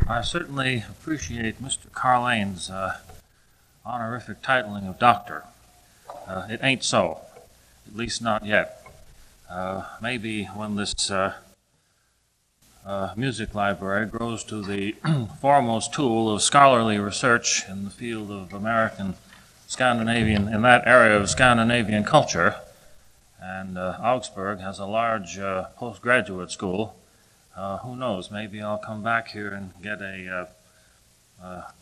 I certainly appreciate Mr. Carlane's honorific titling of doctor. It ain't so, at least not yet. Maybe when this music library grows to the foremost tool of scholarly research in the field of American Scandinavian, in that area of Scandinavian culture, and Augsburg has a large postgraduate school. Who knows, maybe I'll come back here and get a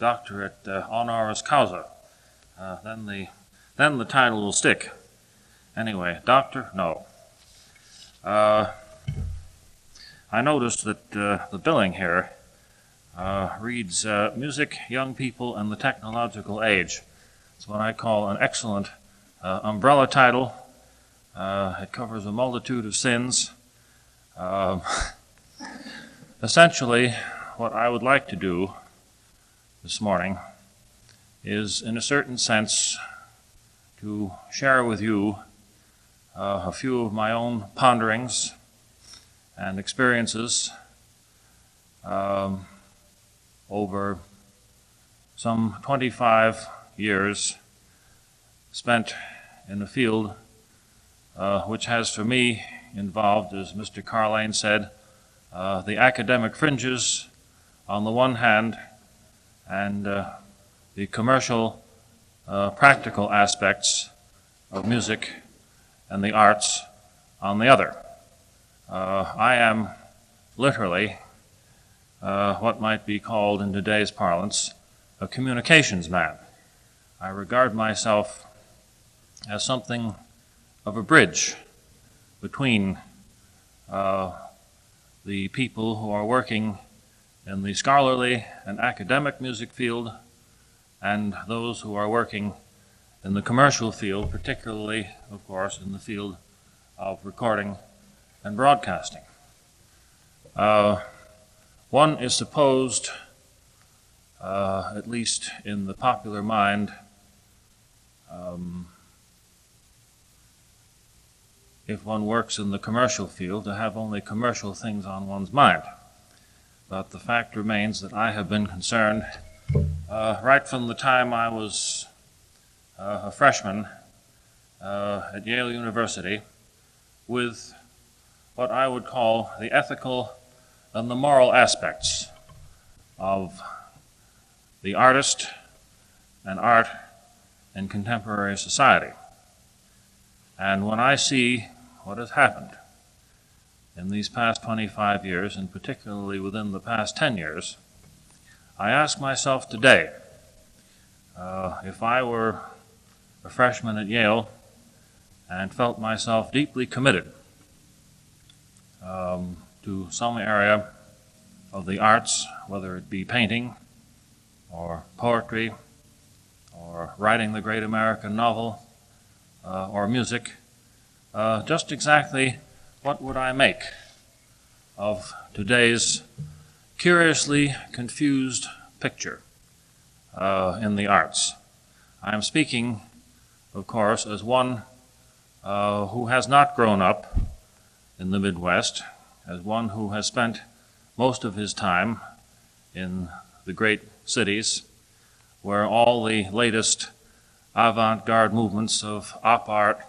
doctorate honoris causa. Then the title will stick. Anyway, doctor? No. I noticed that the billing here reads Music, Young People, and the Technological Age. It's what I call an excellent umbrella title. It covers a multitude of sins. Essentially, what I would like to do this morning is, in a certain sense, to share with you a few of my own ponderings and experiences over some 25 years spent in a field which has for me involved, as Mr. Carlane said, the academic fringes on the one hand and the commercial practical aspects of music and the arts on the other. I am literally what might be called in today's parlance a communications man. I regard myself as something of a bridge between the people who are working in the scholarly and academic music field and those who are working in the commercial field, particularly, of course, in the field of recording and broadcasting. One is supposed, at least in the popular mind, if one works in the commercial field, to have only commercial things on one's mind. But the fact remains that I have been concerned right from the time I was a freshman at Yale University with what I would call the ethical and the moral aspects of the artist and art in contemporary society. And when I see what has happened in these past 25 years, and particularly within the past 10 years, I ask myself today, if I were a freshman at Yale and felt myself deeply committed to some area of the arts, whether it be painting or poetry or writing the great American novel or music, just exactly what would I make of today's curiously confused picture in the arts? I am speaking, of course, as one who has not grown up in the Midwest, as one who has spent most of his time in the great cities where all the latest avant-garde movements of op art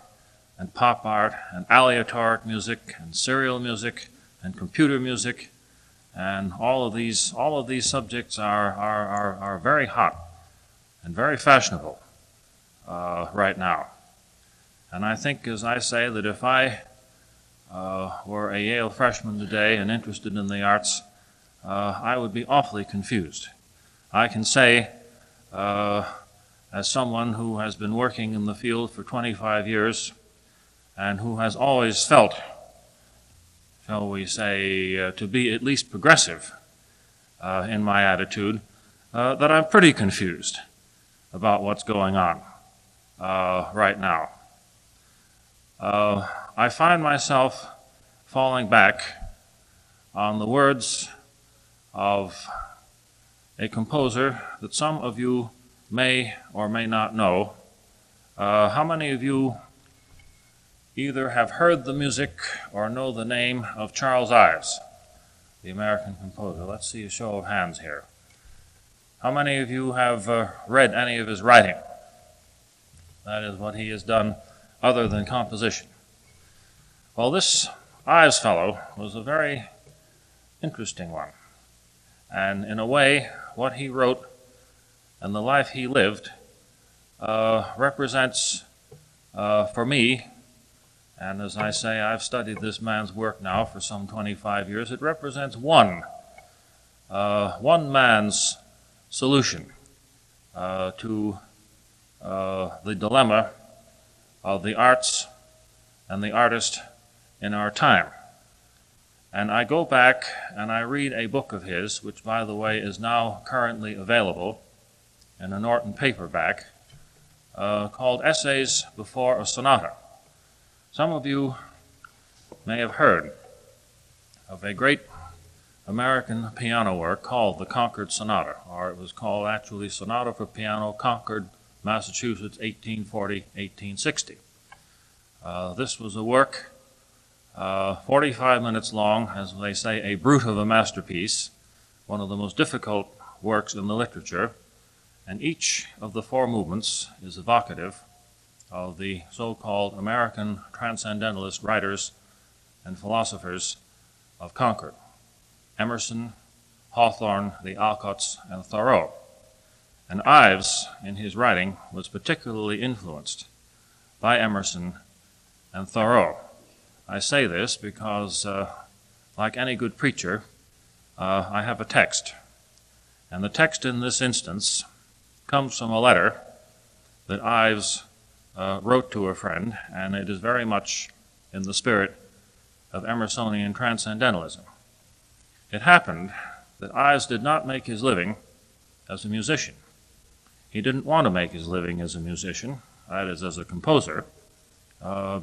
and pop art and aleatoric music and serial music and computer music and all of these subjects are very hot and very fashionable right now. And I think, as I say, that if I were a Yale freshman today and interested in the arts, I would be awfully confused. I can say, as someone who has been working in the field for 25 years and who has always felt, shall we say, to be at least progressive in my attitude, that I'm pretty confused about what's going on right now. I find myself falling back on the words of a composer that some of you may or may not know. How many of you either have heard the music or know the name of Charles Ives? the American composer. Let's see a show of hands here. How many of you have read any of his writing? That is what he has done other than composition. Well, this Ives fellow was a very interesting one. And in a way, what he wrote and the life he lived represents, for me, and as I say, I've studied this man's work now for some 25 years, it represents one man's solution to the dilemma of the arts and the artist in our time. And I go back and I read a book of his, which, by the way, is now currently available in a Norton paperback, called Essays Before a Sonata. Some of you may have heard of a great American piano work called the Conquered Sonata, or it was called actually Sonata for Piano, Concord, Massachusetts, 1840-1860. This was a work 45 minutes long, as they say, a brute of a masterpiece, one of the most difficult works in the literature, and each of the four movements is evocative of the so-called American transcendentalist writers and philosophers of Concord: Emerson, Hawthorne, the Alcotts, and Thoreau. And Ives, in his writing, was particularly influenced by Emerson and Thoreau. I say this because, like any good preacher, I have a text. And the text in this instance comes from a letter that Ives wrote to a friend, and it is very much in the spirit of Emersonian transcendentalism. It happened that Ives did not make his living as a musician. He didn't want to make his living as a musician, that is, as a composer,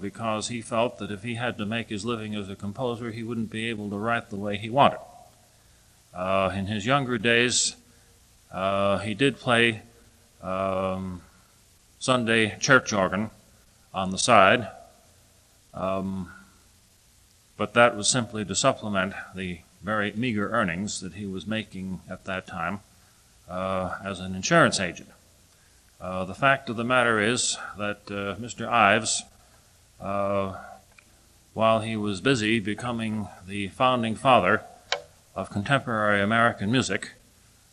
because he felt that if he had to make his living as a composer, he wouldn't be able to write the way he wanted. In his younger days, he did play Sunday church organ on the side, but that was simply to supplement the very meager earnings that he was making at that time as an insurance agent. The fact of the matter is that Mr. Ives, while he was busy becoming the founding father of contemporary American music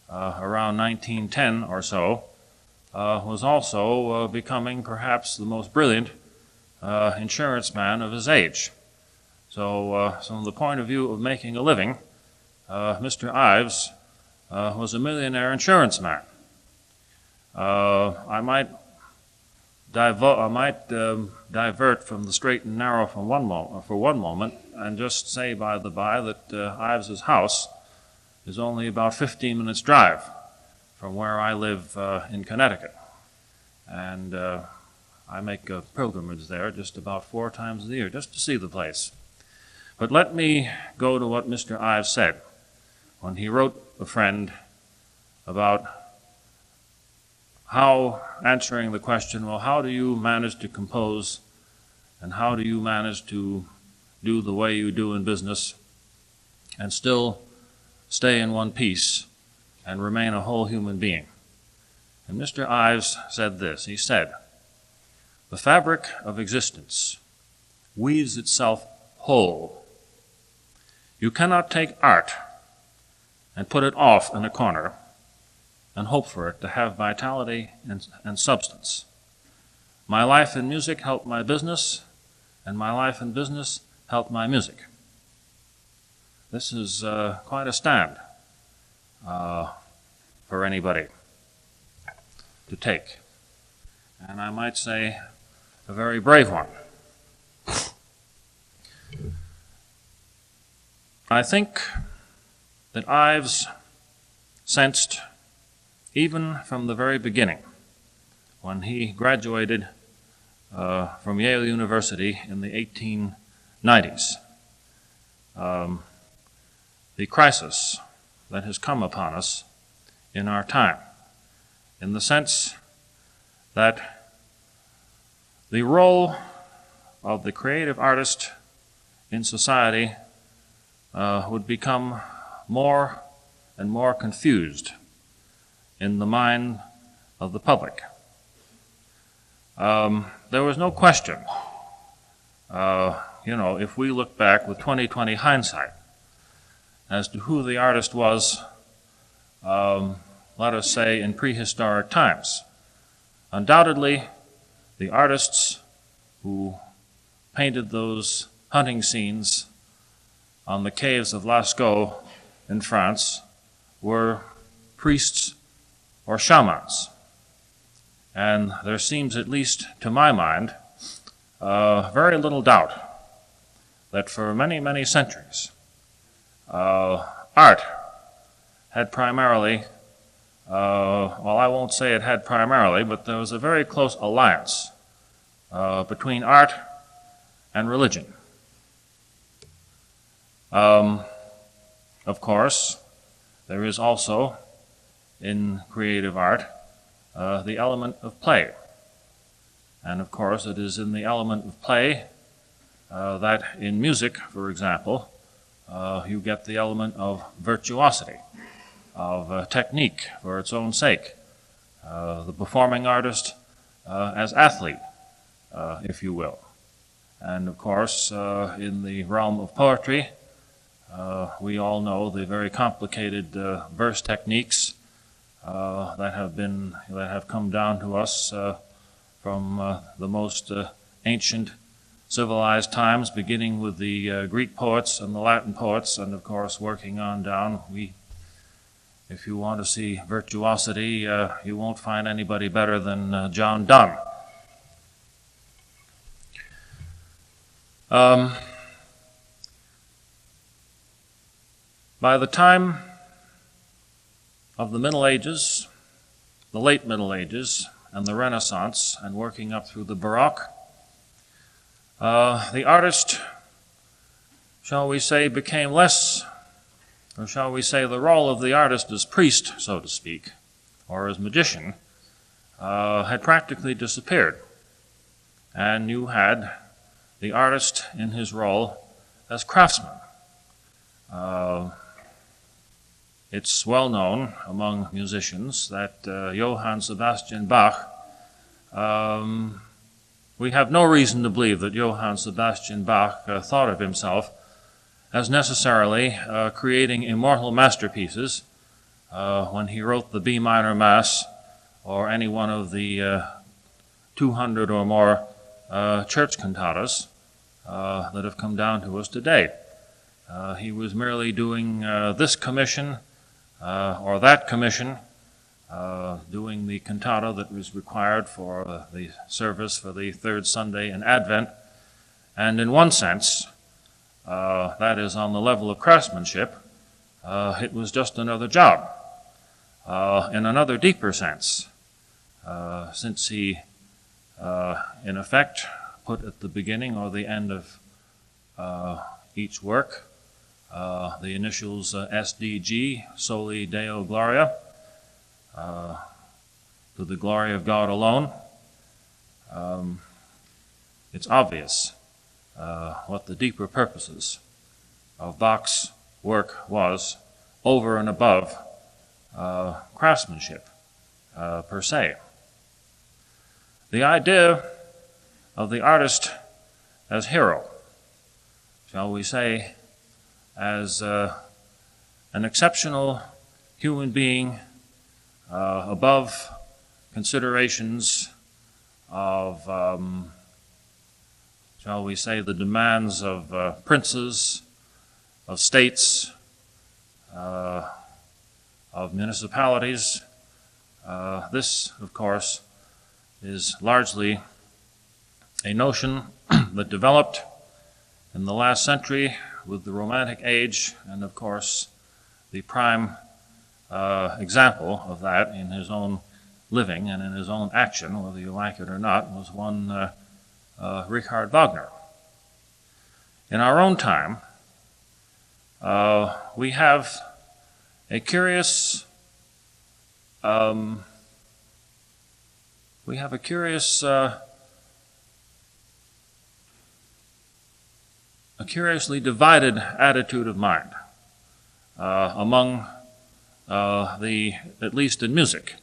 around 1910 or so, was also becoming perhaps the most brilliant insurance man of his age. So from the point of view of making a living, Mr. Ives was a millionaire insurance man. I might divert from the straight and narrow for one moment and just say by the by that Ives's house is only about 15 minutes drive from where I live in Connecticut. And I make a pilgrimage there just about 4 times a year just to see the place. But let me go to what Mr. Ives said when he wrote a friend about how, answering the question, well, how do you manage to compose and how do you manage to do the way you do in business and still stay in one piece and remain a whole human being? And Mr. Ives said this. He said, "The fabric of existence weaves itself whole. You cannot take art and put it off in a corner and hope for it to have vitality and substance. My life in music helped my business, and my life in business helped my music." This is quite a stand for anybody to take, and I might say a very brave one. I think that Ives sensed, even from the very beginning, when he graduated from Yale University in the 1890s, the crisis that has come upon us in our time, in the sense that the role of the creative artist in society would become more and more confused in the mind of the public. There was no question, if we look back with 20/20 hindsight as to who the artist was, let us say, in prehistoric times. Undoubtedly, the artists who painted those hunting scenes on the caves of Lascaux in France were priests or shamans. And there seems, at least to my mind, very little doubt that for many, many centuries, art had primarily, well, I won't say it had primarily, but there was a very close alliance between art and religion. Of course, there is also, in creative art, the element of play. And of course, it is in the element of play that in music, for example, you get the element of virtuosity, of technique for its own sake. The performing artist as athlete, if you will. And of course, in the realm of poetry, we all know the very complicated verse techniques that have come down to us from the most ancient civilized times, beginning with the Greek poets and the Latin poets, and of course working on down. If you want to see virtuosity, you won't find anybody better than John Donne. By the time of the Middle Ages, the late Middle Ages, and the Renaissance, and working up through the Baroque, the artist, shall we say, became less, or shall we say the role of the artist as priest, so to speak, or as magician, had practically disappeared. And you had the artist in his role as craftsman. It's well known among musicians that Johann Sebastian Bach, we have no reason to believe that Johann Sebastian Bach thought of himself as necessarily creating immortal masterpieces when he wrote the B minor Mass or any one of the 200 or more church cantatas that have come down to us today. He was merely doing this commission or that commission, doing the cantata that was required for the service for the third Sunday in Advent. And in one sense, that is on the level of craftsmanship, it was just another job. In another deeper sense, since he, in effect, put at the beginning or the end of each work the initials SDG, Soli Deo Gloria, to the glory of God alone. It's obvious what the deeper purposes of Bach's work was over and above craftsmanship per se. The idea of the artist as hero, shall we say, as an exceptional human being above considerations of, shall we say, the demands of princes, of states, of municipalities. This, of course, is largely a notion that developed in the last century with the Romantic Age, and of course the prime example of that in his own living and in his own action, whether you like it or not, was one Richard Wagner. In our own time, we have a curious a curiously divided attitude of mind among at least in music,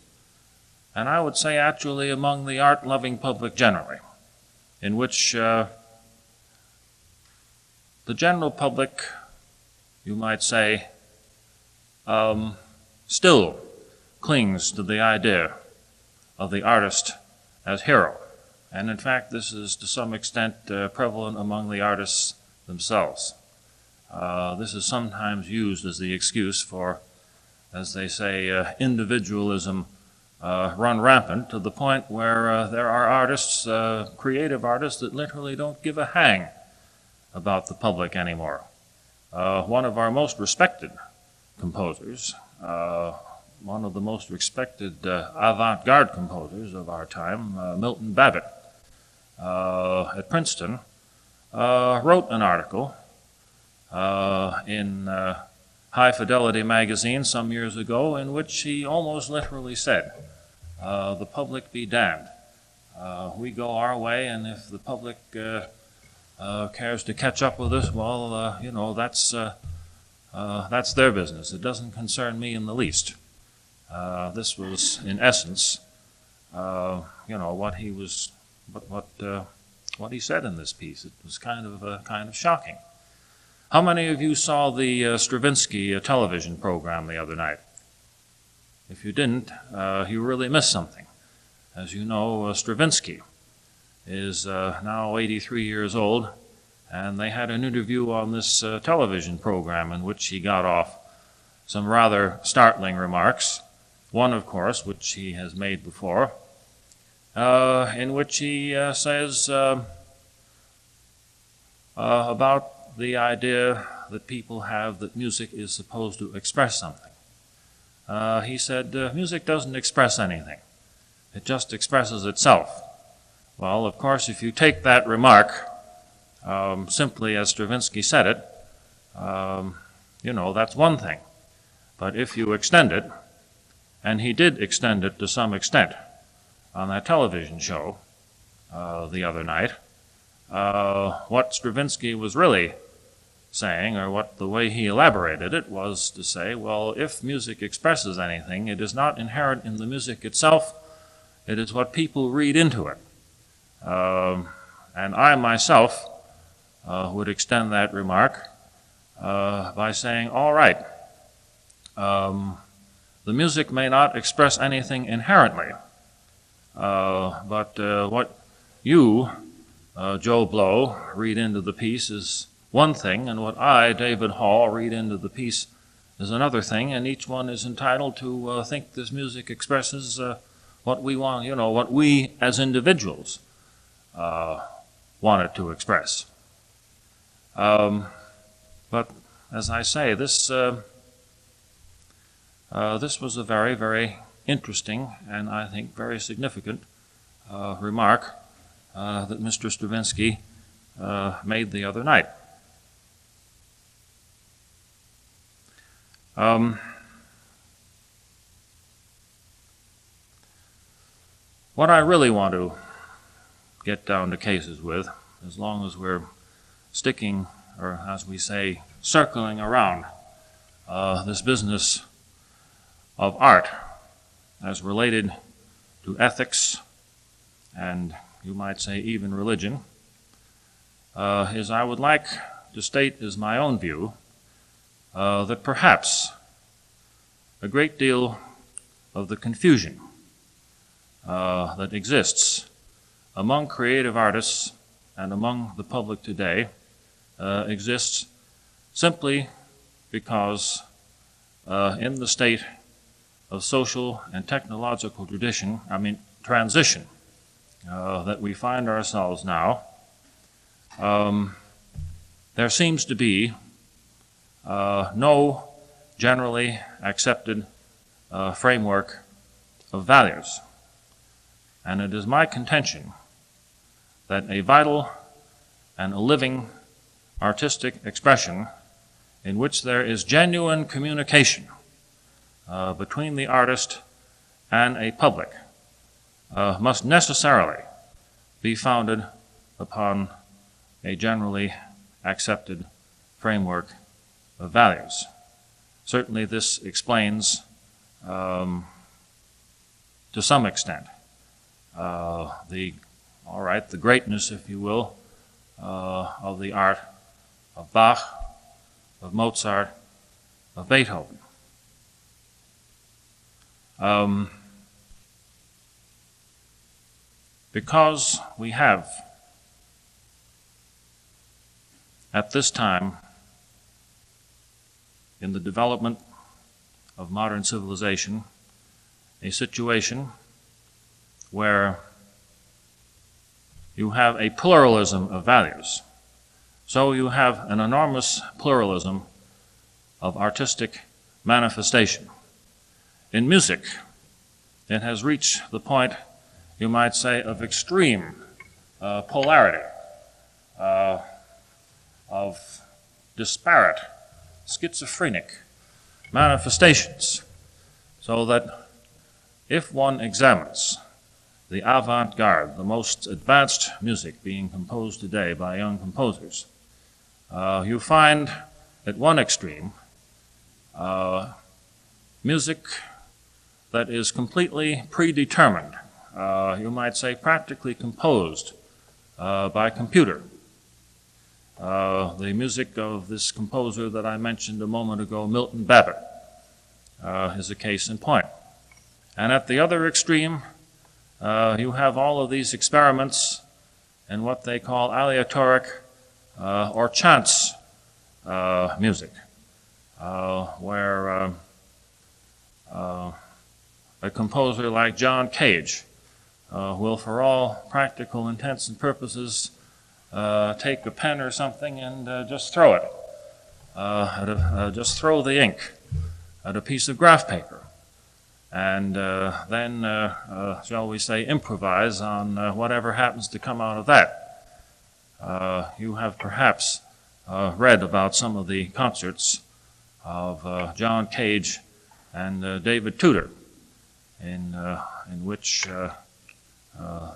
and I would say actually among the art-loving public generally, in which the general public, you might say, still clings to the idea of the artist as hero. And in fact, this is to some extent prevalent among the artists themselves. This is sometimes used as the excuse for, as they say, individualism run rampant to the point where there are artists, creative artists, that literally don't give a hang about the public anymore. One of our most respected composers, one of the most respected avant-garde composers of our time, Milton Babbitt, at Princeton, wrote an article in High Fidelity magazine some years ago in which he almost literally said, the public be damned. We go our way, and if the public cares to catch up with us, well, you know, that's their business. It doesn't concern me in the least. This was, in essence, you know, what he said in this piece. It was kind of shocking. How many of you saw the Stravinsky television program the other night? If you didn't, you really missed something. As you know, Stravinsky is now 83 years old, and they had an interview on this television program in which he got off some rather startling remarks. One, of course, which he has made before, in which he says about the idea that people have that music is supposed to express something. He said, music doesn't express anything. It just expresses itself. Well, of course, if you take that remark simply as Stravinsky said it, you know, that's one thing. But if you extend it, and he did extend it to some extent on that television show the other night, what Stravinsky was really saying, or what the way he elaborated it, was to say, well, if music expresses anything, it is not inherent in the music itself, it is what people read into it. And I myself would extend that remark by saying, all right, the music may not express anything inherently, but what you, Joe Blow, read into the piece is one thing, and what I, David Hall, read into the piece is another thing, and each one is entitled to think this music expresses what we want, you know, what we as individuals want it to express. But as I say, this was a very, very interesting and I think very significant remark that Mr. Stravinsky made the other night. What I really want to get down to cases with, as long as we're sticking, or as we say, circling around this business of art as related to ethics and, you might say, even religion, is I would like to state as my own view that perhaps a great deal of the confusion that exists among creative artists and among the public today exists simply because in the state of social and technological transition that we find ourselves now, there seems to be no generally accepted framework of values. And it is my contention that a vital and a living artistic expression in which there is genuine communication between the artist and a public must necessarily be founded upon a generally accepted framework of values. Certainly this explains, to some extent, the greatness, if you will, of the art of Bach, of Mozart, of Beethoven. Because we have, at this time, in the development of modern civilization, a situation where you have a pluralism of values. So you have an enormous pluralism of artistic manifestation. In music, it has reached the point, you might say, of extreme polarity, of disparate, schizophrenic manifestations, so that if one examines the avant-garde, the most advanced music being composed today by young composers, you find at one extreme music that is completely predetermined, you might say practically composed by computer. The music of this composer that I mentioned a moment ago, Milton Babbitt, is a case in point. And at the other extreme, you have all of these experiments in what they call aleatoric or chance music, where a composer like John Cage will, for all practical intents and purposes, take a pen or something and just throw it, just throw the ink at a piece of graph paper, and then, shall we say, improvise on whatever happens to come out of that. You have perhaps read about some of the concerts of John Cage and David Tudor, in which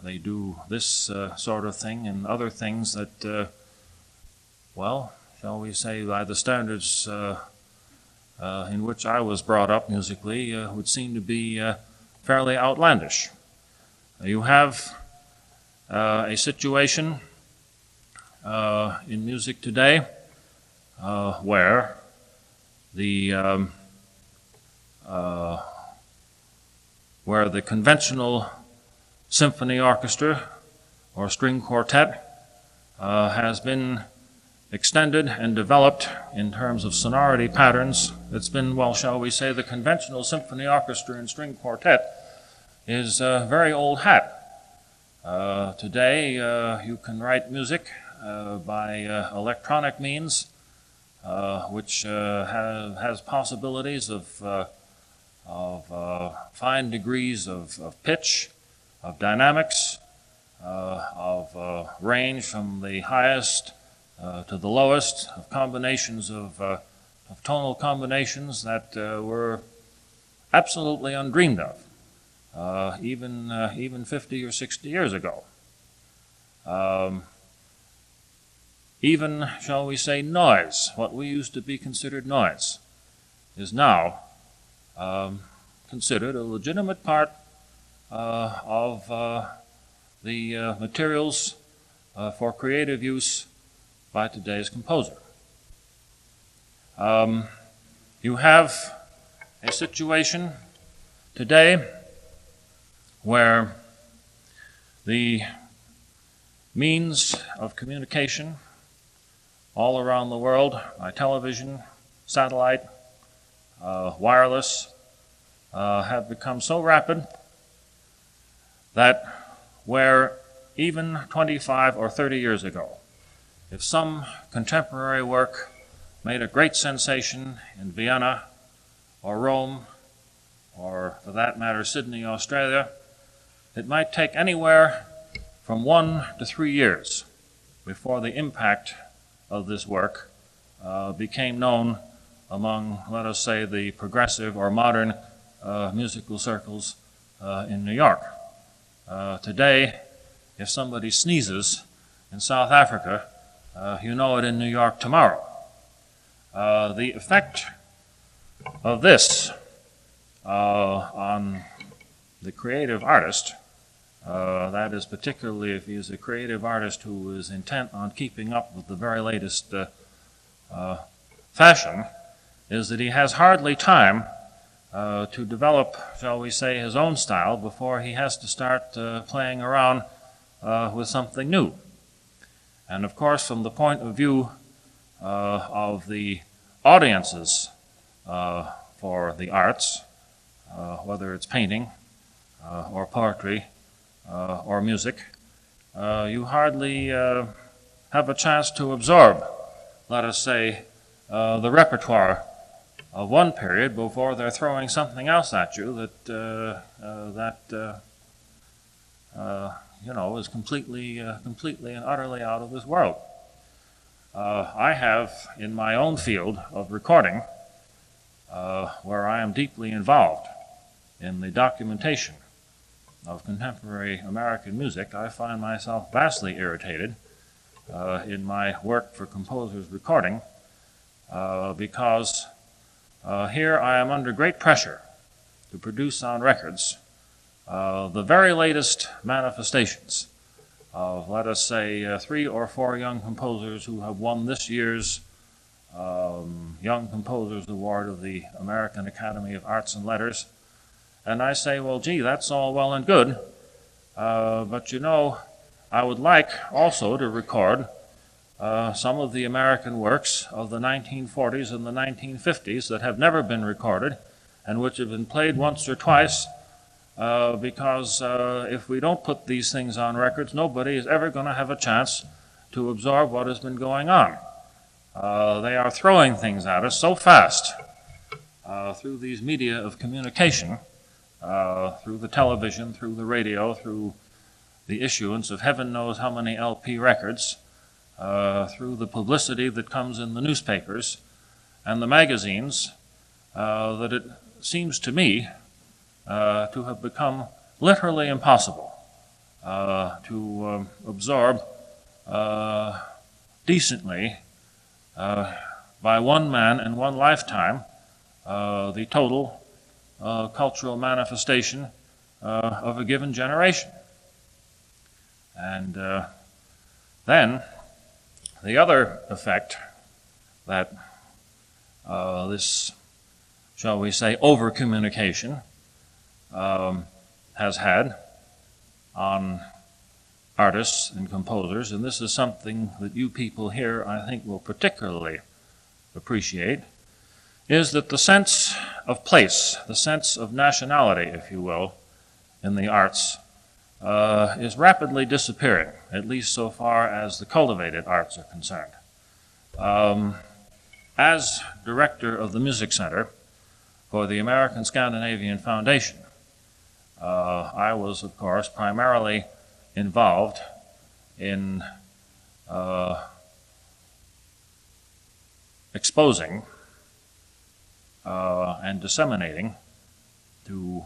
they do this sort of thing and other things that, well, shall we say, by the standards in which I was brought up musically, would seem to be fairly outlandish. You have a situation in music today where the conventional symphony orchestra or string quartet has been extended and developed in terms of sonority patterns. It's been, well, shall we say, the conventional symphony orchestra and string quartet is a very old hat. Today, you can write music by electronic means, which has possibilities of fine degrees of pitch, of dynamics, of range from the highest to the lowest, of combinations of tonal combinations that were absolutely undreamed of, even 50 or 60 years ago. Even, shall we say, noise, what we used to be considered noise, is now considered a legitimate part of the materials for creative use by today's composer. You have a situation today where the means of communication all around the world, by television, satellite, wireless, have become so rapid that where even 25 or 30 years ago, if some contemporary work made a great sensation in Vienna or Rome, or for that matter Sydney, Australia, it might take anywhere from 1 to 3 years before the impact of this work became known among, let us say, the progressive or modern musical circles in New York. Today, if somebody sneezes in South Africa, you know it in New York tomorrow. The effect of this on the creative artist, that is particularly if he is a creative artist who is intent on keeping up with the very latest fashion, is that he has hardly time to develop, shall we say, his own style before he has to start playing around with something new. And of course, from the point of view of the audiences for the arts, whether it's painting or poetry or music, you hardly have a chance to absorb, let us say, the repertoire of one period before they're throwing something else at you that is completely and utterly out of this world. I have, in my own field of recording, where I am deeply involved in the documentation of contemporary American music, I find myself vastly irritated in my work for composers recording because here I am under great pressure to produce on records the very latest manifestations of, let us say, 3 or 4 young composers who have won this year's Young Composers Award of the American Academy of Arts and Letters. And I say, well, gee, that's all well and good, but you know, I would like also to record some of the American works of the 1940s and the 1950s that have never been recorded and which have been played once or twice, because if we don't put these things on records, nobody is ever going to have a chance to absorb what has been going on. They are throwing things at us so fast through these media of communication, through the television, through the radio, through the issuance of heaven knows how many LP records, through the publicity that comes in the newspapers and the magazines, that it seems to me to have become literally impossible to absorb decently by one man in one lifetime the total cultural manifestation of a given generation. And then the other effect that this, shall we say, over-communication has had on artists and composers, and this is something that you people here, I think, will particularly appreciate, is that the sense of place, the sense of nationality, if you will, in the arts is rapidly disappearing, at least so far as the cultivated arts are concerned. As director of the Music Center for the American Scandinavian Foundation, I was, of course, primarily involved in exposing and disseminating to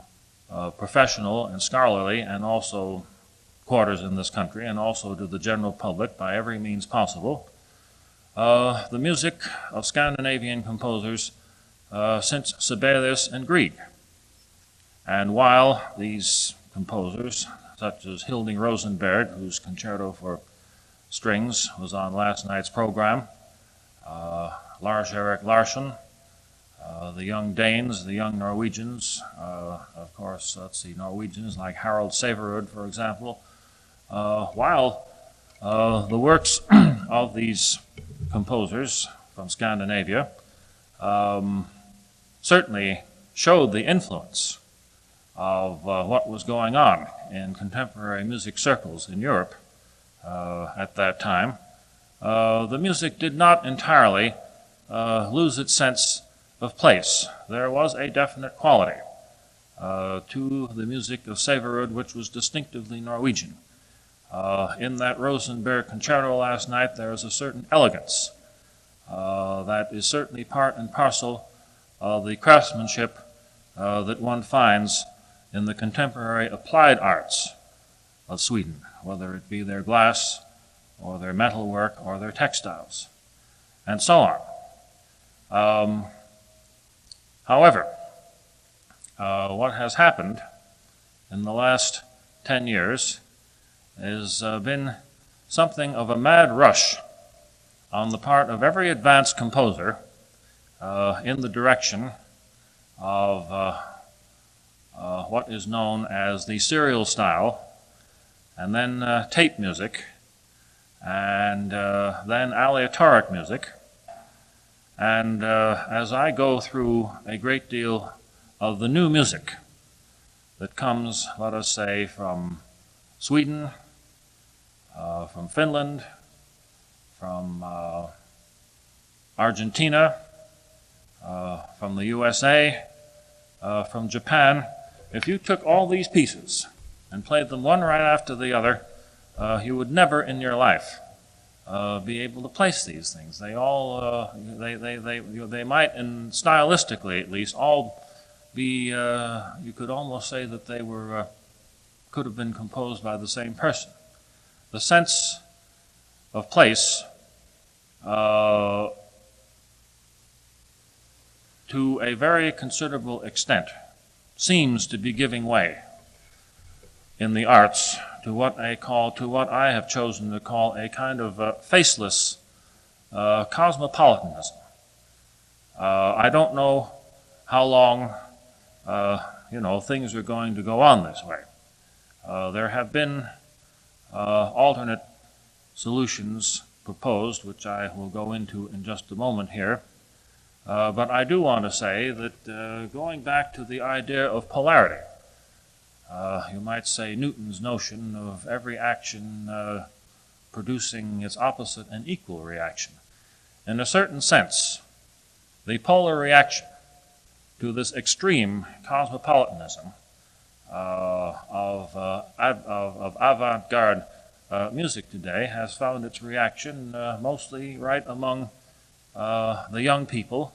professional and scholarly and also quarters in this country and also to the general public by every means possible the music of Scandinavian composers since Sibelius and Grieg. And while these composers, such as Hilding Rosenberg, whose concerto for strings was on last night's program, Lars-Erik Larsson, the young Danes, the young Norwegians, of course, let's see, Norwegians like Harald Severud, for example, while the works of these composers from Scandinavia certainly showed the influence of what was going on in contemporary music circles in Europe at that time, the music did not entirely lose its sense of place. There was a definite quality to the music of Severud, which was distinctively Norwegian. In that Rosenberg concerto last night, there is a certain elegance that is certainly part and parcel of the craftsmanship that one finds in the contemporary applied arts of Sweden, whether it be their glass or their metalwork, or their textiles, and so on. However, what has happened in the last 10 years has been something of a mad rush on the part of every advanced composer in the direction of what is known as the serial style, and then tape music, and then aleatoric music. And as I go through a great deal of the new music that comes, let us say, from Sweden, from Finland, from Argentina, from the USA, from Japan, if you took all these pieces and played them one right after the other, you would never in your life be able to place these things. They all, they might, and stylistically at least, all be, you could almost say that they were, could have been composed by the same person. The sense of place to a very considerable extent seems to be giving way in the arts to what I have chosen to call a kind of faceless cosmopolitanism. I don't know how long things are going to go on this way. There have been alternate solutions proposed, which I will go into in just a moment here. But I do want to say that going back to the idea of polarity, you might say Newton's notion of every action producing its opposite and equal reaction. In a certain sense, the polar reaction to this extreme cosmopolitanism of avant-garde music today has found its reaction mostly right among the young people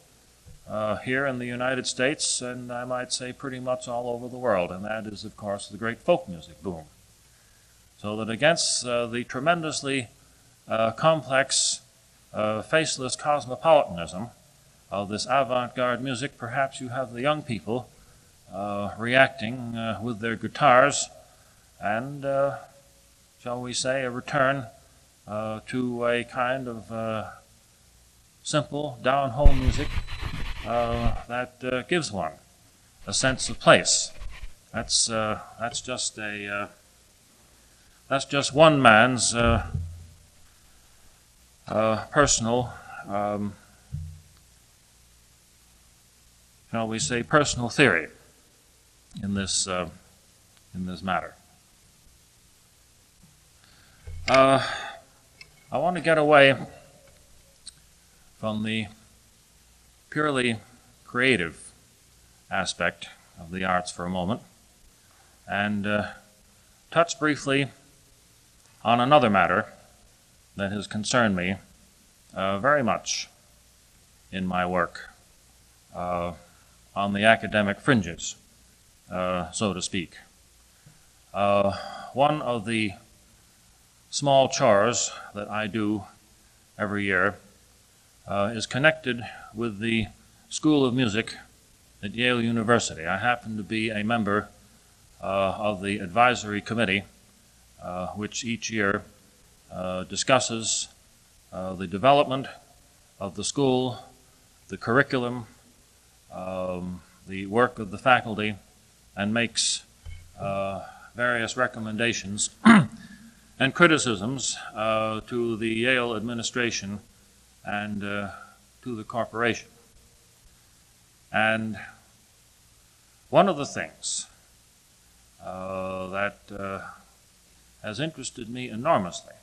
here in the United States, and I might say pretty much all over the world, and that is, of course, the great folk music boom. So that against the tremendously complex, faceless cosmopolitanism of this avant-garde music, perhaps you have the young people reacting with their guitars and, shall we say, a return to a kind of simple, down-home music that gives one a sense of place. That's just one man's personal, shall we say, personal theory in this matter. I want to get away from the purely creative aspect of the arts for a moment and touch briefly on another matter that has concerned me very much in my work on the academic fringes, so to speak. One of the small chores that I do every year is connected with the School of Music at Yale University. I happen to be a member of the advisory committee, which each year discusses the development of the school, the curriculum, the work of the faculty, and makes various recommendations and criticisms to the Yale administration and to the corporation. And one of the things that has interested me enormously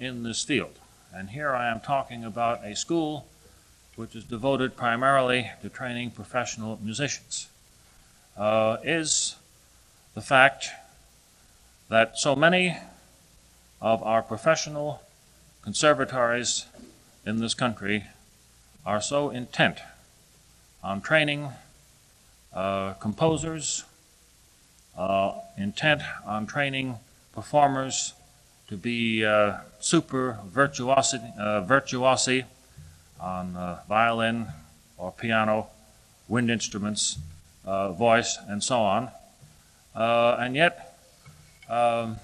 in this field, and here I am talking about a school which is devoted primarily to training professional musicians, is the fact that so many of our professional conservatories in this country are so intent on training composers, intent on training performers to be super virtuosi on violin or piano, wind instruments, voice, and so on. And yet, a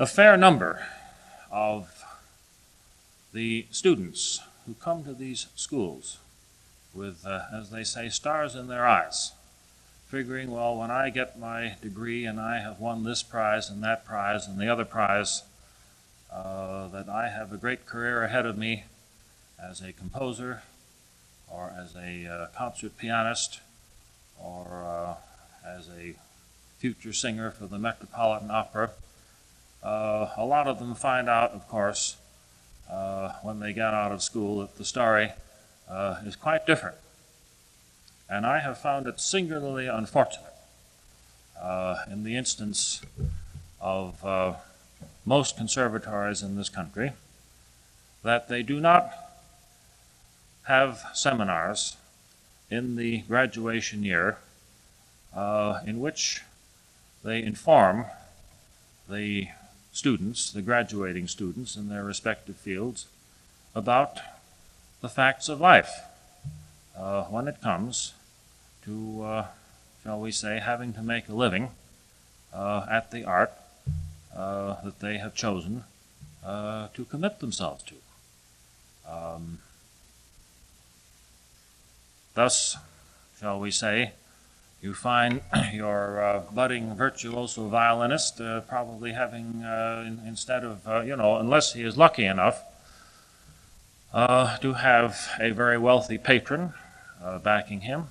fair number of the students who come to these schools with, as they say, stars in their eyes, figuring, well, when I get my degree and I have won this prize and that prize and the other prize, that I have a great career ahead of me as a composer or as a concert pianist or as a future singer for the Metropolitan Opera. A lot of them find out, of course, when they get out of school that the story is quite different. And I have found it singularly unfortunate in the instance of most conservatories in this country that they do not have seminars in the graduation year in which they inform the students, the graduating students in their respective fields, about the facts of life when it comes to, shall we say, having to make a living at the art that they have chosen to commit themselves to. Thus, shall we say, you find your budding virtuoso violinist probably having, instead of, unless he is lucky enough to have a very wealthy patron backing him,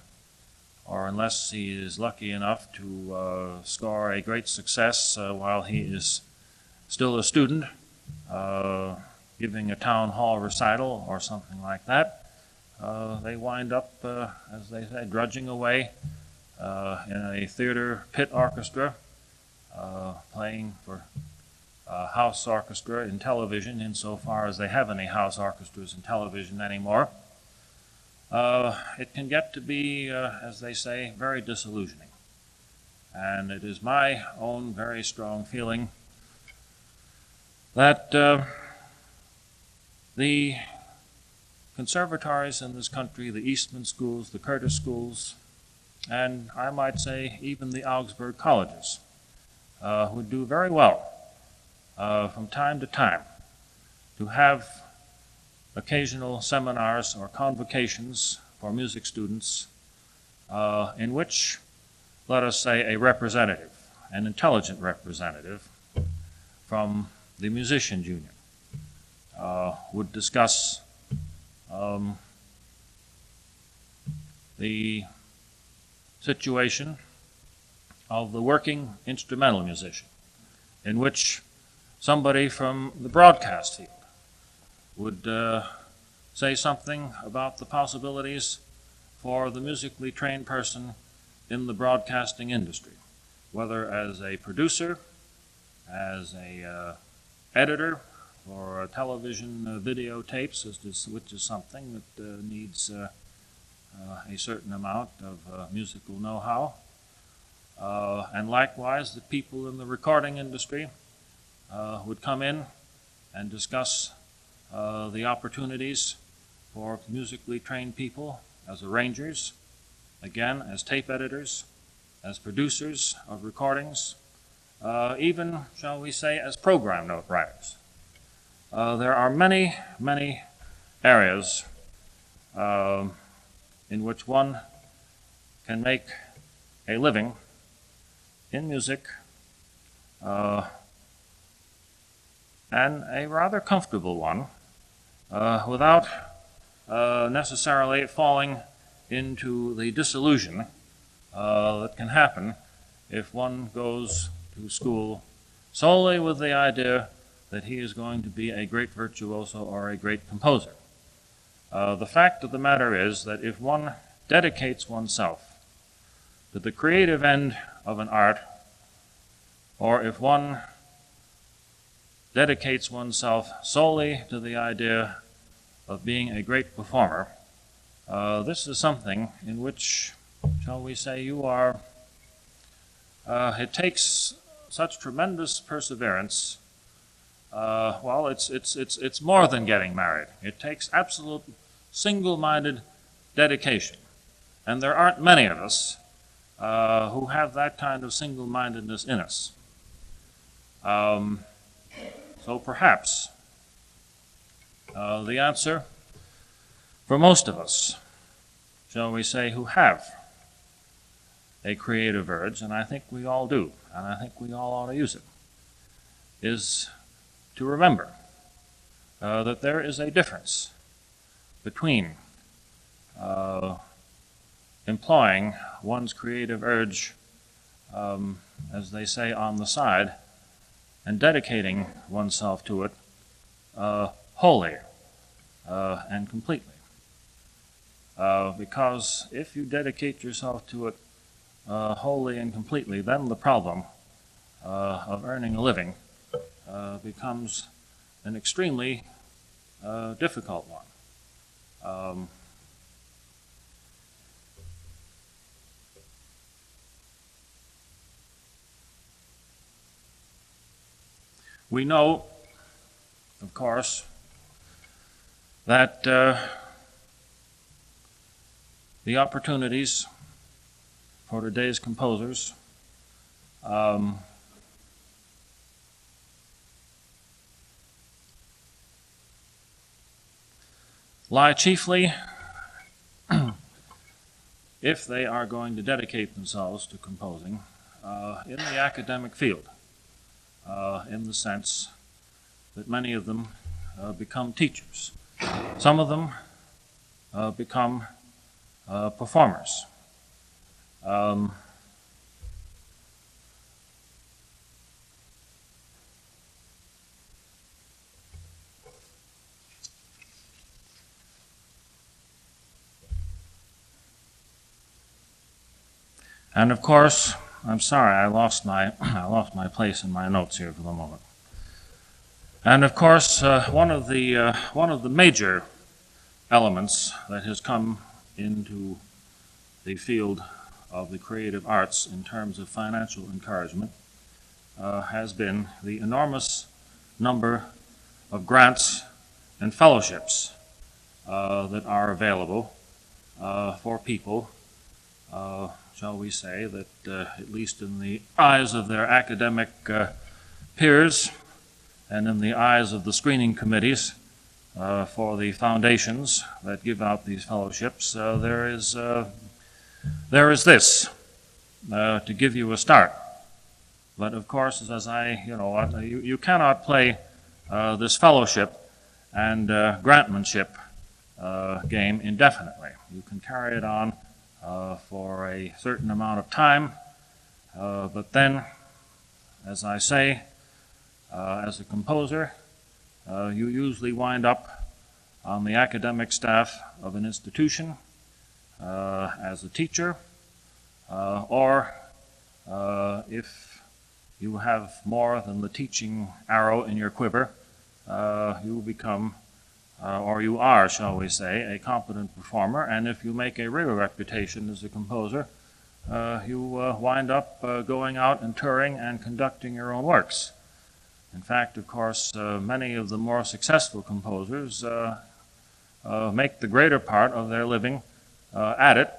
or unless he is lucky enough to score a great success while he is still a student, giving a town hall recital or something like that, they wind up, as they say, drudging away in a theater pit orchestra, playing for house orchestra in television, insofar as they have any house orchestras in television anymore. It can get to be, as they say, very disillusioning. And it is my own very strong feeling that the conservatories in this country, the Eastman schools, the Curtis schools, and I might say even the Augsburg colleges, would do very well from time to time to have occasional seminars or convocations for music students in which, let us say, a representative, an intelligent representative from the Musicians Union would discuss the situation of the working instrumental musician, in which somebody from the broadcast field would say something about the possibilities for the musically trained person in the broadcasting industry, whether as a producer, as a editor for television videotapes, which is something that needs a certain amount of musical know-how, and likewise the people in the recording industry would come in and discuss the opportunities for musically trained people as arrangers, again as tape editors, as producers of recordings, even, shall we say, as program note writers. There are many, many areas in which one can make a living in music, and a rather comfortable one, without necessarily falling into the disillusion that can happen if one goes to school solely with the idea that he is going to be a great virtuoso or a great composer. The fact of the matter is that if one dedicates oneself to the creative end of an art, or if one dedicates oneself solely to the idea of being a great performer, this is something in which, shall we say, you are, it takes such tremendous perseverance, well, it's more than getting married. It takes absolute single-minded dedication. And there aren't many of us who have that kind of single-mindedness in us. So perhaps the answer for most of us, shall we say, who have a creative urge, and I think we all do, and I think we all ought to use it, is to remember that there is a difference between employing one's creative urge, as they say, on the side, and dedicating oneself to it wholly and completely. Because if you dedicate yourself to it wholly and completely, then the problem of earning a living becomes an extremely difficult one. We know, of course, that the opportunities for today's composers lie chiefly, if they are going to dedicate themselves to composing, in the academic field, in the sense that many of them become teachers. Some of them become performers. And of course, I'm sorry, I lost my place in my notes here for the moment. And of course, one of the major elements that has come into the field of the creative arts in terms of financial encouragement has been the enormous number of grants and fellowships that are available for people, shall we say, that at least in the eyes of their academic peers and in the eyes of the screening committees for the foundations that give out these fellowships, there is this to give you a start. But of course, as you cannot play this fellowship and grantmanship game indefinitely. You can carry it on for a certain amount of time, but then, as I say, as a composer, you usually wind up on the academic staff of an institution as a teacher, or if you have more than the teaching arrow in your quiver, you become, or you are, shall we say, a competent performer, and if you make a real reputation as a composer, you wind up going out and touring and conducting your own works. In fact, of course, many of the more successful composers make the greater part of their living at it,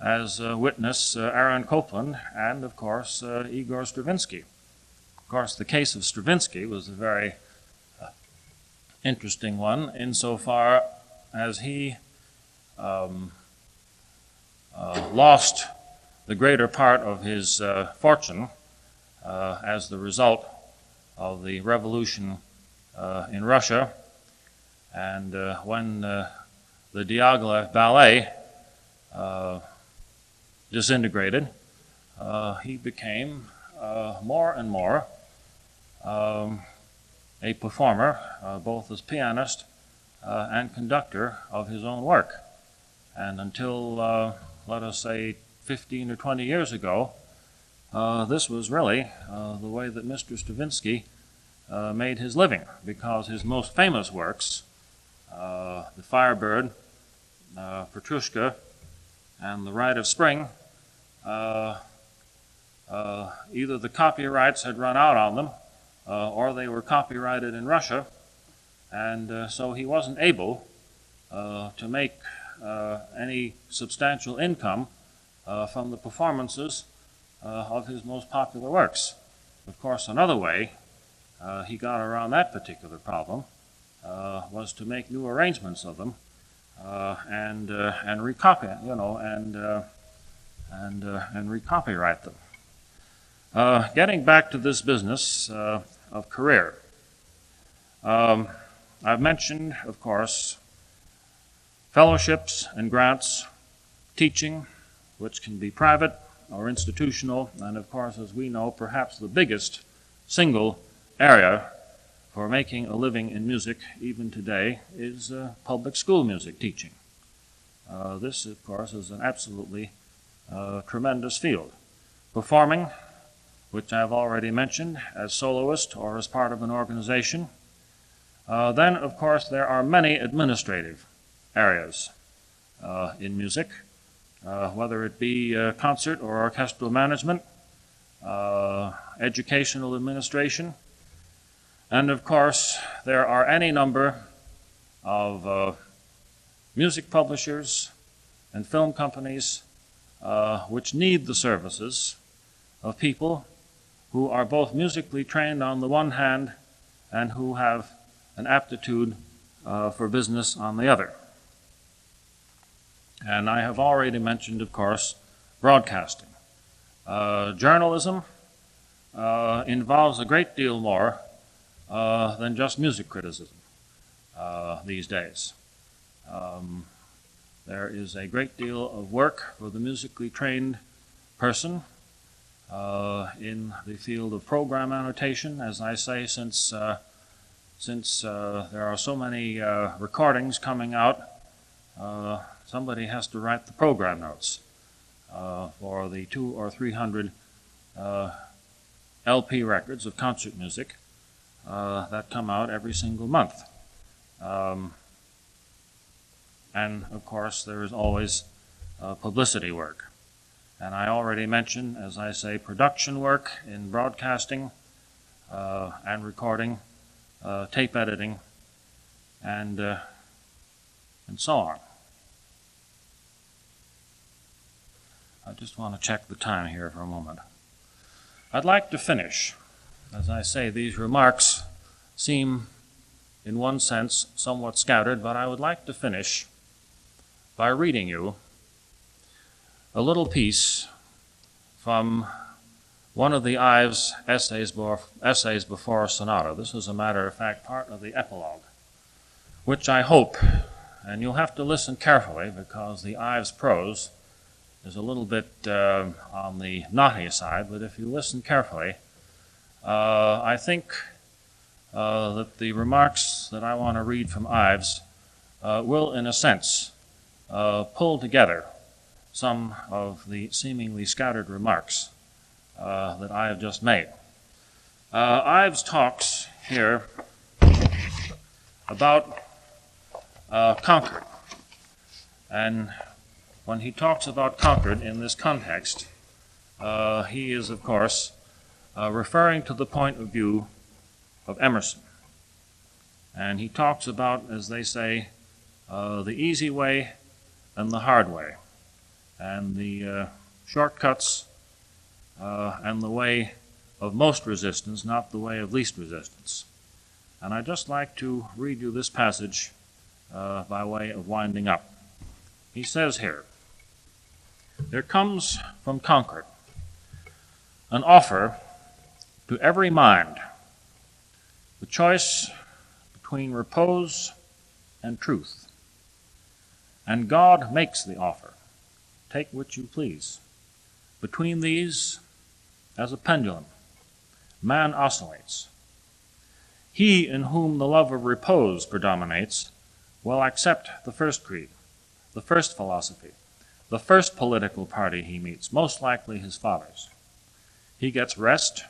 as witness Aaron Copland and, of course, Igor Stravinsky. Of course, the case of Stravinsky was a very interesting one insofar as he lost the greater part of his fortune as the result of the revolution in Russia, and when the Diaghilev ballet disintegrated, he became more and more a performer, both as pianist and conductor of his own work. And until, let us say, 15 or 20 years ago, this was really the way that Mr. Stravinsky made his living, because his most famous works, The Firebird, Petrushka, and The Rite of Spring, either the copyrights had run out on them or they were copyrighted in Russia, and so he wasn't able to make any substantial income from the performances of his most popular works. Of course, another way he got around that particular problem was to make new arrangements of them and recopy, and recopyright them. Getting back to this business of career, I've mentioned, of course, fellowships and grants, teaching, which can be private or institutional, and of course, as we know, perhaps the biggest single area for making a living in music, even today, is public school music teaching. This, of course, is an absolutely tremendous field. Performing, which I've already mentioned, as soloist or as part of an organization. Then, of course, there are many administrative areas in music, whether it be concert or orchestral management, educational administration, and of course there are any number of music publishers and film companies which need the services of people who are both musically trained on the one hand and who have an aptitude for business on the other. And I have already mentioned, of course, broadcasting. Journalism involves a great deal more than just music criticism these days. There is a great deal of work for the musically trained person in the field of program annotation, as I say, since there are so many recordings coming out. Somebody has to write the program notes for the 200 or 300 LP records of concert music that come out every single month. And of course, there is always publicity work. And I already mentioned, as I say, production work in broadcasting and recording, tape editing, and so on. I just want to check the time here for a moment. I'd like to finish. As I say, these remarks seem, in one sense, somewhat scattered, but I would like to finish by reading you a little piece from one of the Ives essays before a sonata. This is, a matter of fact, part of the epilogue, which I hope, and you'll have to listen carefully because the Ives prose is a little bit on the naughty side, but if you listen carefully, I think that the remarks that I want to read from Ives will, in a sense, pull together some of the seemingly scattered remarks that I have just made. Ives talks here about Conquered, and when he talks about Conquered in this context, he is, of course, referring to the point of view of Emerson. And he talks about, as they say, the easy way and the hard way, and the shortcuts and the way of most resistance, not the way of least resistance. And I'd just like to read you this passage by way of winding up. He says here, "There comes from Conquered an offer to every mind, the choice between repose and truth. And God makes the offer, take which you please. Between these, as a pendulum, man oscillates. He in whom the love of repose predominates will accept the first creed, the first philosophy, the first political party he meets, most likely his father's. He gets rest,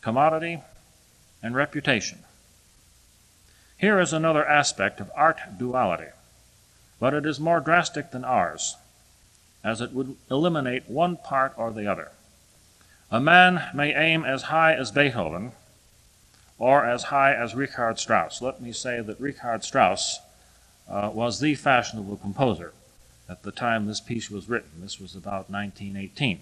commodity, and reputation. Here is another aspect of art duality, but it is more drastic than ours, as it would eliminate one part or the other. A man may aim as high as Beethoven or as high as Richard Strauss. Let me say that Richard Strauss was the fashionable composer at the time this piece was written. This was about 1918.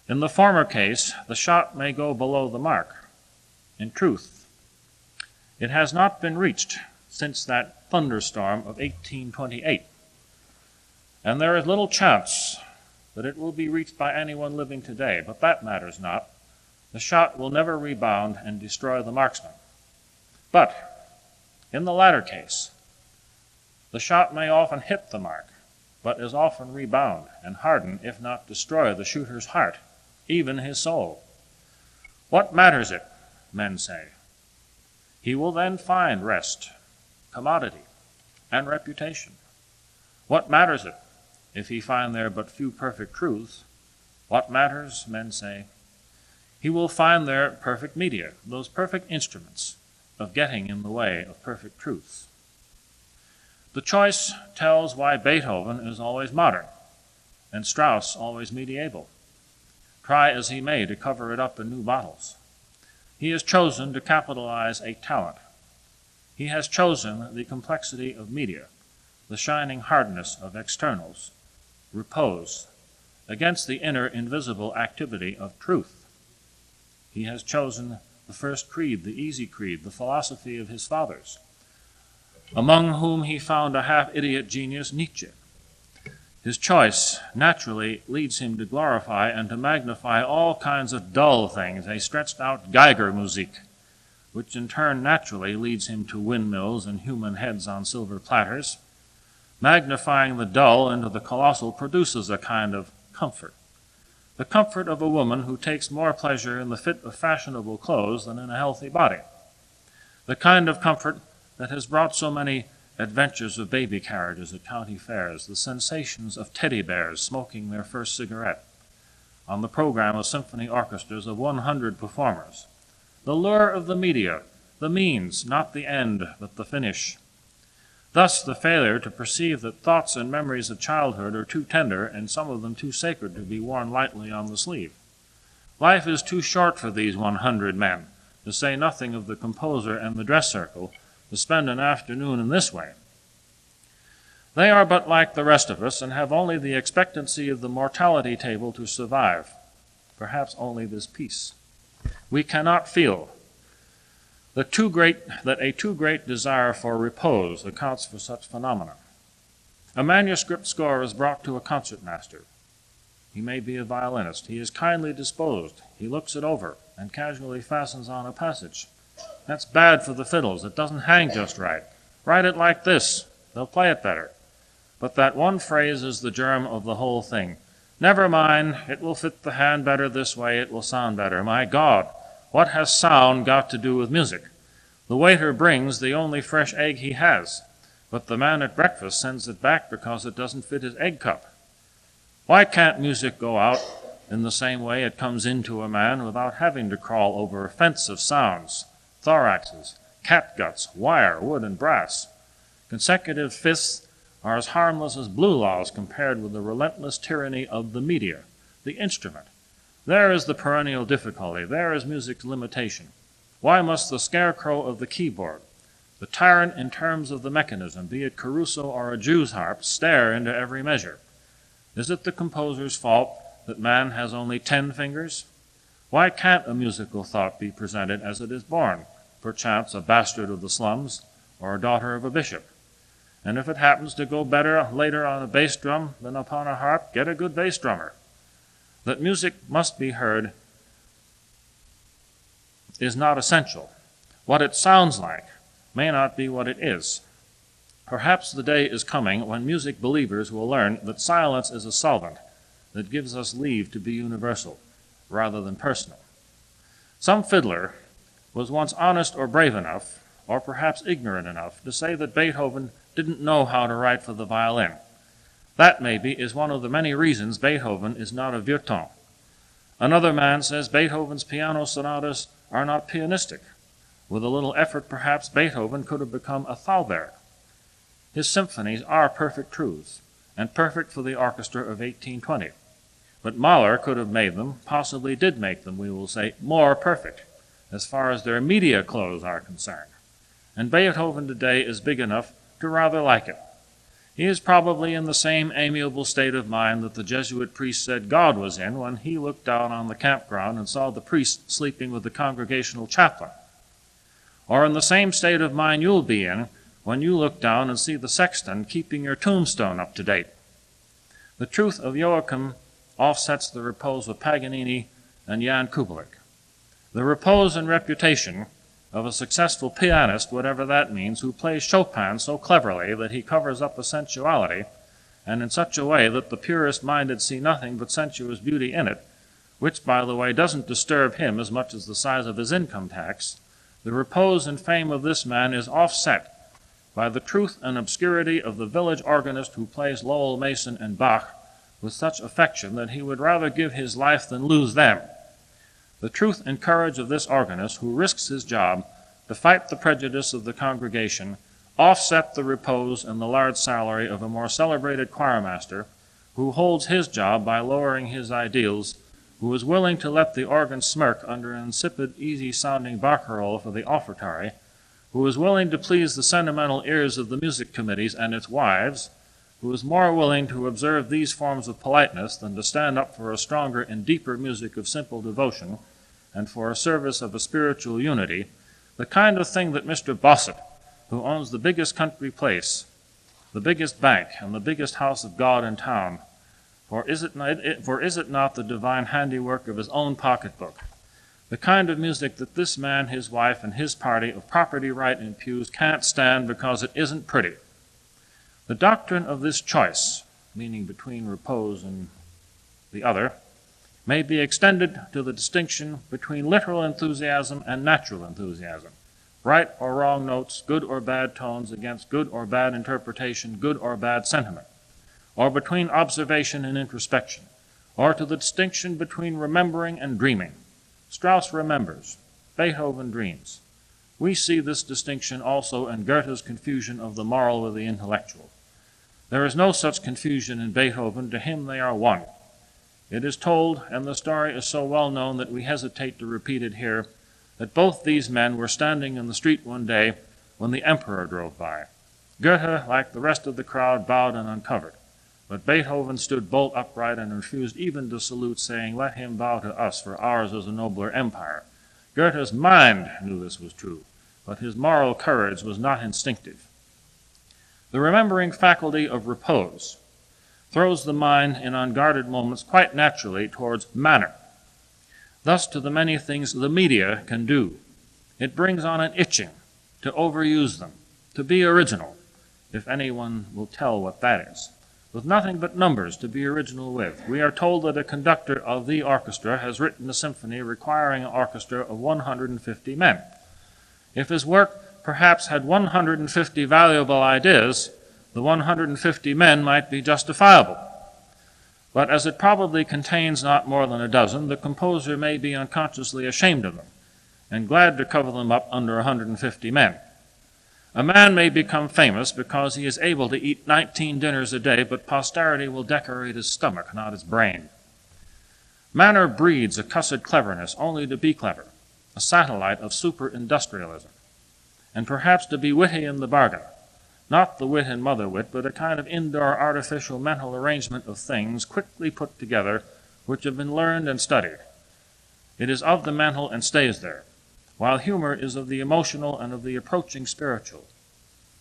In the former case, the shot may go below the mark. In truth, it has not been reached since that thunderstorm of 1828, and there is little chance that it will be reached by anyone living today, but that matters not. The shot will never rebound and destroy the marksman. But in the latter case, the shot may often hit the mark, but as often rebound and harden, if not destroy, the shooter's heart, even his soul. What matters it, men say? He will then find rest, commodity, and reputation. What matters it if he find there but few perfect truths? What matters, men say? He will find there perfect media, those perfect instruments of getting in the way of perfect truths. The choice tells why Beethoven is always modern and Strauss always medieval. Try as he may to cover it up in new bottles. He has chosen to capitalize a talent. He has chosen the complexity of media, the shining hardness of externals, repose, against the inner invisible activity of truth. He has chosen the first creed, the easy creed, the philosophy of his fathers, among whom he found a half-idiot genius, Nietzsche. His choice naturally leads him to glorify and to magnify all kinds of dull things, a stretched-out Geiger music, which in turn naturally leads him to windmills and human heads on silver platters. Magnifying the dull into the colossal produces a kind of comfort, the comfort of a woman who takes more pleasure in the fit of fashionable clothes than in a healthy body, the kind of comfort that has brought so many adventures of baby carriages at county fairs, the sensations of teddy bears smoking their first cigarette, on the program of symphony orchestras of 100 performers, the lure of the media, the means, not the end, but the finish. Thus, the failure to perceive that thoughts and memories of childhood are too tender and some of them too sacred to be worn lightly on the sleeve. Life is too short for these 100 men, to say nothing of the composer and the dress circle, to spend an afternoon in this way. They are but like the rest of us and have only the expectancy of the mortality table to survive, perhaps only this piece. We cannot feel that a too great desire for repose accounts for such phenomena. A manuscript score is brought to a concertmaster. He may be a violinist. He is kindly disposed. He looks it over and casually fastens on a passage. That's bad for the fiddles. It doesn't hang just right. Write it like this. They'll play it better. But that one phrase is the germ of the whole thing. Never mind, it will fit the hand better this way, it will sound better. My God, what has sound got to do with music? The waiter brings the only fresh egg he has, but the man at breakfast sends it back because it doesn't fit his egg cup. Why can't music go out in the same way it comes into a man without having to crawl over a fence of sounds, thoraxes, catguts, wire, wood, and brass? Consecutive fifths are as harmless as blue laws compared with the relentless tyranny of the media, the instrument. There is the perennial difficulty. There is music's limitation. Why must the scarecrow of the keyboard, the tyrant in terms of the mechanism, be it Caruso or a Jew's harp, stare into every measure? Is it the composer's fault that man has only 10 fingers? Why can't a musical thought be presented as it is born, perchance a bastard of the slums or a daughter of a bishop? And if it happens to go better later on a bass drum than upon a harp, get a good bass drummer. That music must be heard is not essential. What it sounds like may not be what it is. Perhaps the day is coming when music believers will learn that silence is a solvent that gives us leave to be universal rather than personal. Some fiddler was once honest or brave enough, or perhaps ignorant enough, to say that Beethoven didn't know how to write for the violin. That, maybe, is one of the many reasons Beethoven is not a virtuoso. Another man says Beethoven's piano sonatas are not pianistic. With a little effort, perhaps, Beethoven could have become a Thalberg. His symphonies are perfect truths, and perfect for the orchestra of 1820. But Mahler could have made them, possibly did make them, we will say, more perfect, as far as their media clothes are concerned. And Beethoven today is big enough to rather like it. He is probably in the same amiable state of mind that the Jesuit priest said God was in when he looked down on the campground and saw the priest sleeping with the congregational chaplain. Or in the same state of mind you'll be in when you look down and see the sexton keeping your tombstone up to date. The truth of Joachim offsets the repose of Paganini and Jan Kubelik. The repose and reputation of a successful pianist, whatever that means, who plays Chopin so cleverly that he covers up a sensuality, and in such a way that the purest-minded see nothing but sensuous beauty in it, which, by the way, doesn't disturb him as much as the size of his income tax. The repose and fame of this man is offset by the truth and obscurity of the village organist who plays Lowell Mason and Bach with such affection that he would rather give his life than lose them. The truth and courage of this organist, who risks his job to fight the prejudice of the congregation, offset the repose and the large salary of a more celebrated choirmaster, who holds his job by lowering his ideals, who is willing to let the organ smirk under an insipid, easy-sounding barcarolle for the offertory, who is willing to please the sentimental ears of the music committees and its wives, who is more willing to observe these forms of politeness than to stand up for a stronger and deeper music of simple devotion and for a service of a spiritual unity, the kind of thing that Mr. Bossett, who owns the biggest country place, the biggest bank, and the biggest house of God in town, for is it not the divine handiwork of his own pocketbook, the kind of music that this man, his wife, and his party of property right in pews can't stand because it isn't pretty. The doctrine of this choice, meaning between repose and the other, may be extended to the distinction between literal enthusiasm and natural enthusiasm, right or wrong notes, good or bad tones against good or bad interpretation, good or bad sentiment, or between observation and introspection, or to the distinction between remembering and dreaming. Strauss remembers, Beethoven dreams. We see this distinction also in Goethe's confusion of the moral with the intellectual. There is no such confusion in Beethoven. To him they are one. It is told, and the story is so well known that we hesitate to repeat it here, that both these men were standing in the street one day when the emperor drove by. Goethe, like the rest of the crowd, bowed and uncovered, but Beethoven stood bolt upright and refused even to salute, saying, "Let him bow to us, for ours is a nobler empire." Goethe's mind knew this was true, but his moral courage was not instinctive. The remembering faculty of repose throws the mind in unguarded moments quite naturally towards manner. Thus, to the many things the media can do, it brings on an itching to overuse them, to be original, if anyone will tell what that is. With nothing but numbers to be original with, we are told that a conductor of the orchestra has written a symphony requiring an orchestra of 150 men. If his work perhaps had 150 valuable ideas, the 150 men might be justifiable. But as it probably contains not more than a dozen, the composer may be unconsciously ashamed of them and glad to cover them up under 150 men. A man may become famous because he is able to eat 19 dinners a day, but posterity will decorate his stomach, not his brain. Manner breeds a cussed cleverness only to be clever, a satellite of super-industrialism, and perhaps to be witty in the bargain, not the wit and mother wit, but a kind of indoor artificial mental arrangement of things quickly put together which have been learned and studied. It is of the mental and stays there, while humor is of the emotional and of the approaching spiritual.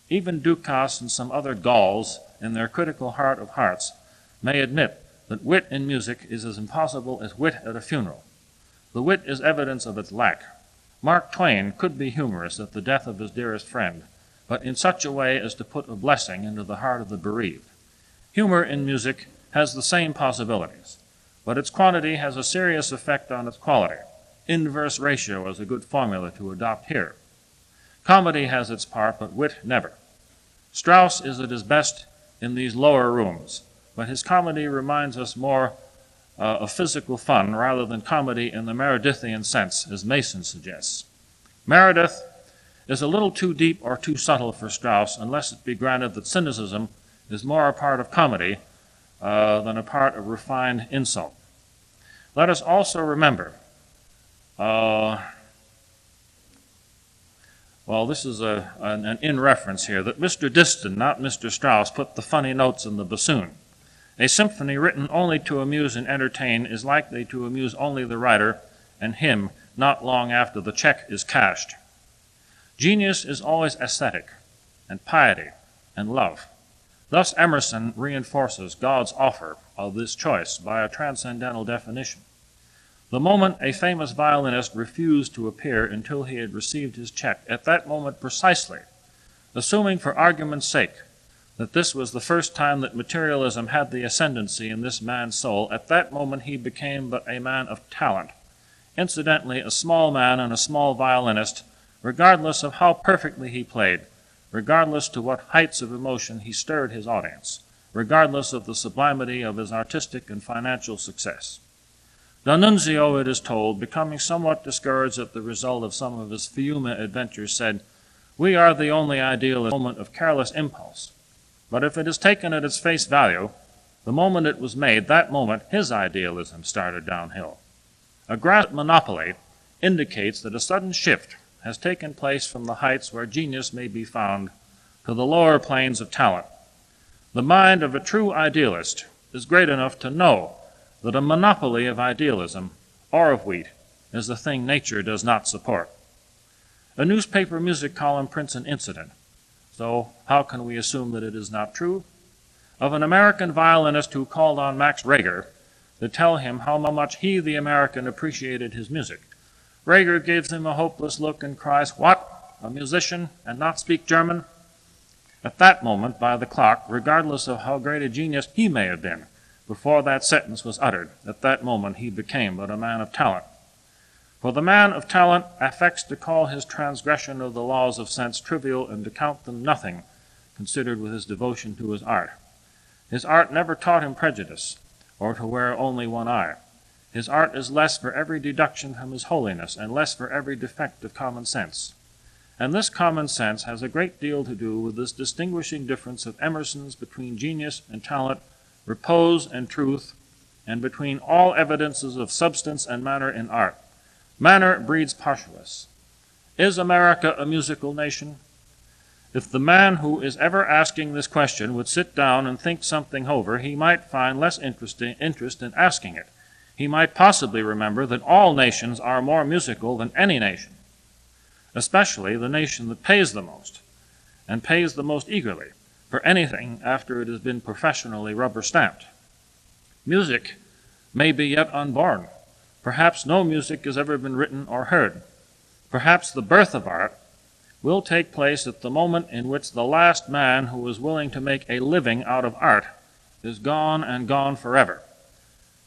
Even Dukas and some other Gauls, in their critical heart of hearts, may admit that wit in music is as impossible as wit at a funeral. The wit is evidence of its lack. Mark Twain could be humorous at the death of his dearest friend, but in such a way as to put a blessing into the heart of the bereaved. Humor in music has the same possibilities, but its quantity has a serious effect on its quality. Inverse ratio is a good formula to adopt here. Comedy has its part, but wit never. Strauss is at his best in these lower rooms, but his comedy reminds us more of physical fun rather than comedy in the Meredithian sense, as Mason suggests. Meredith is a little too deep or too subtle for Strauss, unless it be granted that cynicism is more a part of comedy than a part of refined insult. Let us also remember, well, this is an in reference here, that Mr. Diston, not Mr. Strauss, put the funny notes in the bassoon. A symphony written only to amuse and entertain is likely to amuse only the writer and him not long after the check is cashed. Genius is always aesthetic, and piety, and love. Thus Emerson reinforces God's offer of this choice by a transcendental definition. The moment a famous violinist refused to appear until he had received his check, at that moment precisely, assuming for argument's sake that this was the first time that materialism had the ascendancy in this man's soul, at that moment he became but a man of talent, incidentally a small man and a small violinist, regardless of how perfectly he played, regardless to what heights of emotion he stirred his audience, regardless of the sublimity of his artistic and financial success. D'Annunzio, it is told, becoming somewhat discouraged at the result of some of his Fiume adventures, said, "We are the only ideal at the moment of careless impulse. But if it is taken at its face value, the moment it was made, that moment his idealism started downhill. A grasp at monopoly indicates that a sudden shift has taken place from the heights where genius may be found to the lower planes of talent. The mind of a true idealist is great enough to know that a monopoly of idealism or of wheat is a thing nature does not support." A newspaper music column prints an incident, so how can we assume that it is not true? Of an American violinist who called on Max Reger to tell him how much he, the American, appreciated his music. Reger gives him a hopeless look and cries, "What, a musician, and not speak German?" At that moment, by the clock, regardless of how great a genius he may have been, before that sentence was uttered, at that moment he became but a man of talent. For the man of talent affects to call his transgression of the laws of sense trivial and to count them nothing, considered with his devotion to his art. His art never taught him prejudice, or to wear only one eye. His art is less for every deduction from his holiness, and less for every defect of common sense. And this common sense has a great deal to do with this distinguishing difference of Emerson's between genius and talent, repose and truth, and between all evidences of substance and manner in art. Manner breeds partialists. Is America a musical nation? If the man who is ever asking this question would sit down and think something over, he might find less interest in asking it. He might possibly remember that all nations are more musical than any nation, especially the nation that pays the most, and pays the most eagerly, for anything after it has been professionally rubber-stamped. Music may be yet unborn. Perhaps no music has ever been written or heard. Perhaps the birth of art will take place at the moment in which the last man who was willing to make a living out of art is gone and gone forever.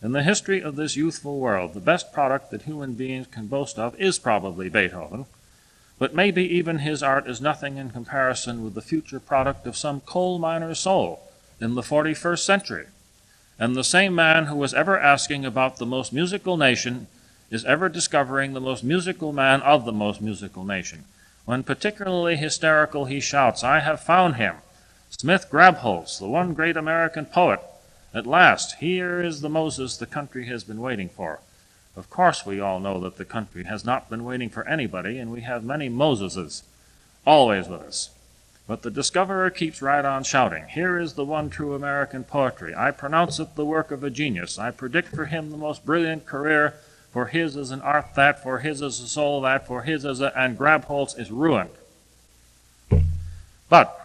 In the history of this youthful world, the best product that human beings can boast of is probably Beethoven, but maybe even his art is nothing in comparison with the future product of some coal miner's soul in the 41st century. And the same man who was ever asking about the most musical nation is ever discovering the most musical man of the most musical nation. When particularly hysterical, he shouts, "I have found him, Smith Grabholz, the one great American poet. At last, here is the Moses the country has been waiting for." Of course, we all know that the country has not been waiting for anybody, and we have many Moseses always with us. But the discoverer keeps right on shouting, "Here is the one true American poetry. I pronounce it the work of a genius. I predict for him the most brilliant career. For his is an art that, for his is a soul that, for his is a..." And Grabholz is ruined. But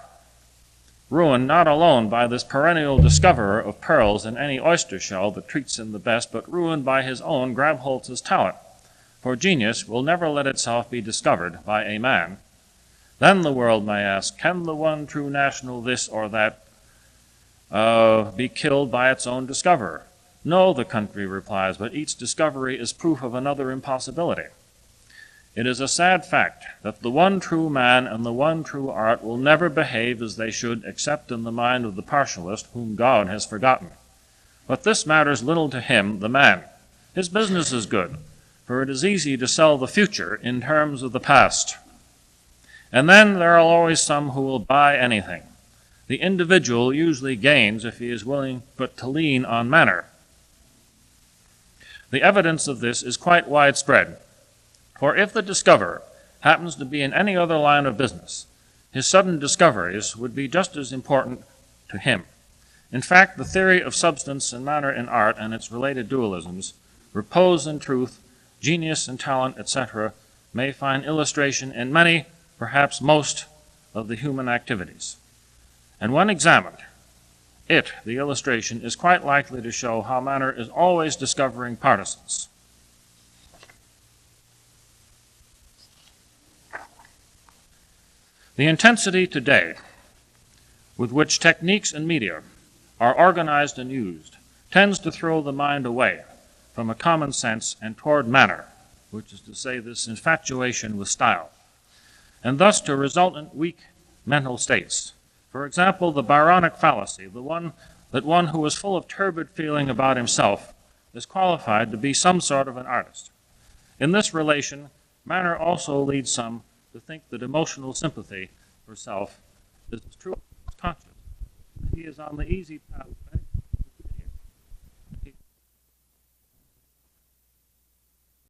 ruined not alone by this perennial discoverer of pearls in any oyster shell that treats him the best, but ruined by his own Grabholz's talent. For genius will never let itself be discovered by a man. Then the world may ask, can the one true national this or that be killed by its own discoverer? No, the country replies, but each discovery is proof of another impossibility. It is a sad fact that the one true man and the one true art will never behave as they should except in the mind of the partialist whom God has forgotten. But this matters little to him, the man. His business is good, for it is easy to sell the future in terms of the past. And then there are always some who will buy anything. The individual usually gains if he is willing but to lean on manner. The evidence of this is quite widespread, for if the discoverer happens to be in any other line of business, his sudden discoveries would be just as important to him. In fact, the theory of substance and matter in art and its related dualisms, repose and truth, genius and talent, etc., may find illustration in many, perhaps most, of the human activities. And when examined, the illustration, is quite likely to show how matter is always discovering partisans. The intensity today with which techniques and media are organized and used tends to throw the mind away from a common sense and toward manner, which is to say this infatuation with style, and thus to resultant weak mental states. For example, the Byronic fallacy, that one who is full of turbid feeling about himself is qualified to be some sort of an artist. In this relation, manner also leads some to think that emotional sympathy for self is as true as conscious. He is on the easy path